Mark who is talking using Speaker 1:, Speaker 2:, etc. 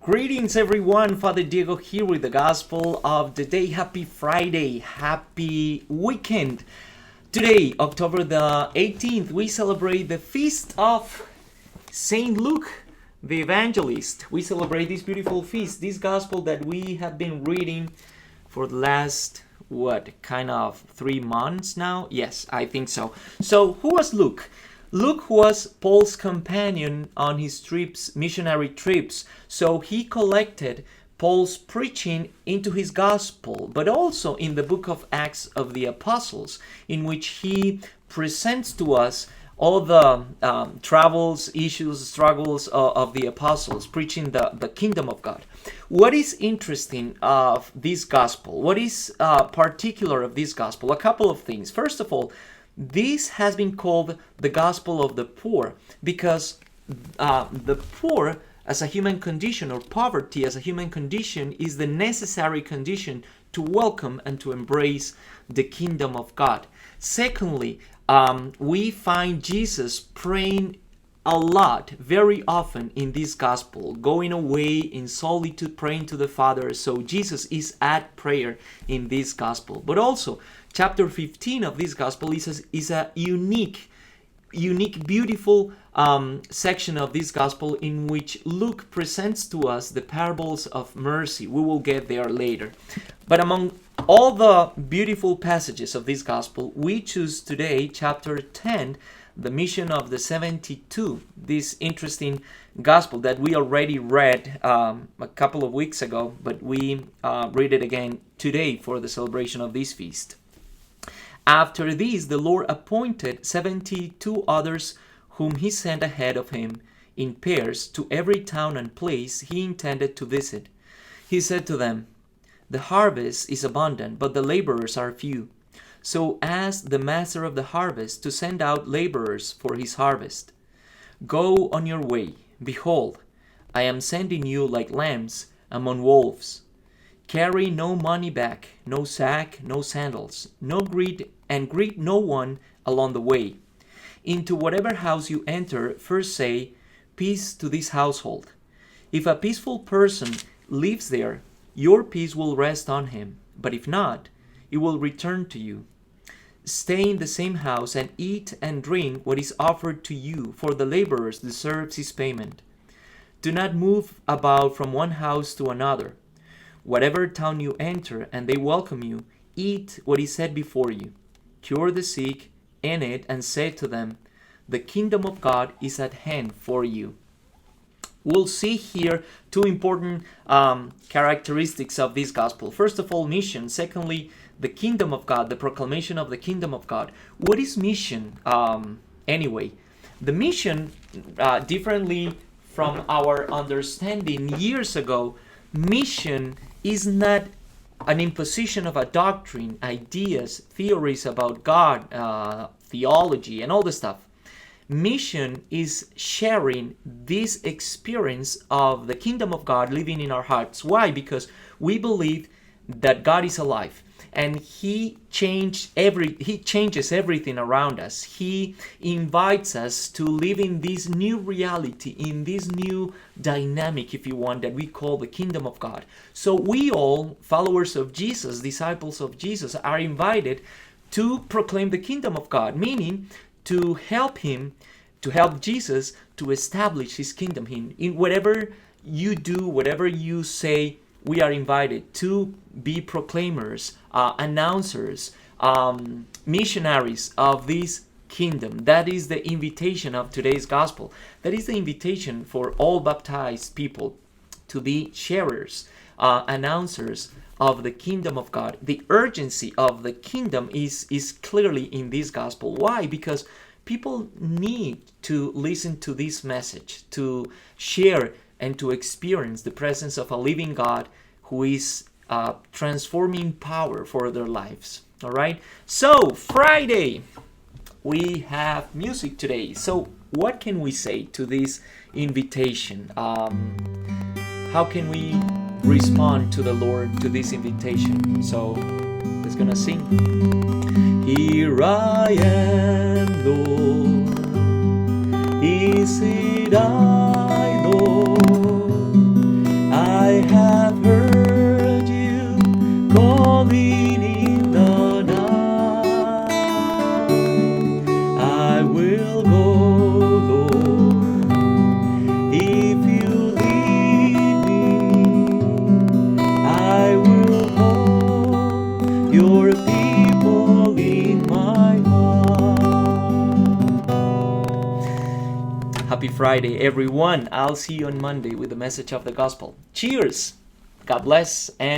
Speaker 1: Greetings, everyone. Father Diego here with the Gospel of the Day. Happy Friday. Happy weekend. Today, October the 18th, we celebrate the feast of Saint Luke, the Evangelist. We celebrate this beautiful feast, this Gospel that we have been reading for the last, 3 months now? Yes, I think so. So, who was Luke? Luke was Paul's companion on his trips, missionary trips, so he collected Paul's preaching into his gospel, but also in the book of Acts of the Apostles, in which he presents to us all the travels, issues, struggles of the apostles, preaching the kingdom of God. What is interesting of this gospel? What is particular of this gospel? A couple of things. First of all, this has been called the gospel of the poor because the poor as a human condition, or poverty as a human condition, is the necessary condition to welcome and to embrace the kingdom of God. Secondly, we find Jesus praying a lot, very often in this gospel, going away in solitude, praying to the Father. So Jesus is at prayer in this gospel. But also, chapter 15 of this gospel is a unique, beautiful section of this gospel in which Luke presents to us the parables of mercy. We will get there later. But among all the beautiful passages of this gospel, we choose today chapter 10, the mission of the 72, this interesting gospel that we already read a couple of weeks ago, but we read it again today for the celebration of this feast. After these, the Lord appointed 72 others whom he sent ahead of him in pairs to every town and place he intended to visit. He said to them, "The harvest is abundant, but the laborers are few. So ask the master of the harvest to send out laborers for his harvest. Go on your way. Behold, I am sending you like lambs among wolves. Carry no money bag, no sack, no sandals, and greet no one along the way. Into whatever house you enter, first say, 'Peace to this household.' If a peaceful person lives there, your peace will rest on him, but if not, it will return to you. Stay in the same house and eat and drink what is offered to you, for the laborer deserves his payment. Do not move about from one house to another. Whatever town you enter and they welcome you, eat what is set before you. Cure the sick in it and say to them, 'The kingdom of God is at hand for you.'" We'll see here two important characteristics of this gospel. First of all, mission. Secondly, the kingdom of God, the proclamation of the kingdom of God. What is mission anyway? The mission, differently from our understanding years ago, mission is not an imposition of a doctrine, ideas, theories about God, theology, and all this stuff. Mission is sharing this experience of the kingdom of God living in our hearts. Why? Because we believe that God is alive and He changes everything around us. He invites us to live in this new reality, in this new dynamic, if you want, that we call the kingdom of God. So we all, followers of Jesus, disciples of Jesus, are invited to proclaim the kingdom of God, meaning to help Jesus to establish His kingdom. In whatever you do, whatever you say, we are invited to be proclaimers, announcers, missionaries of this kingdom. That is the invitation of today's gospel. That is the invitation for all baptized people to be sharers, announcers of the kingdom of God. The urgency of the kingdom is clearly in this gospel. Why? Because people need to listen to this message, to share and to experience the presence of a living God who is transforming power for their lives. All right? So, Friday, we have music today. So, what can we say to this invitation? How can we respond to the Lord, to this invitation? So, let's gonna sing. Here I am, Lord. Is it I, Lord? Happy Friday, everyone. I'll see you on Monday with the message of the gospel. Cheers. God bless and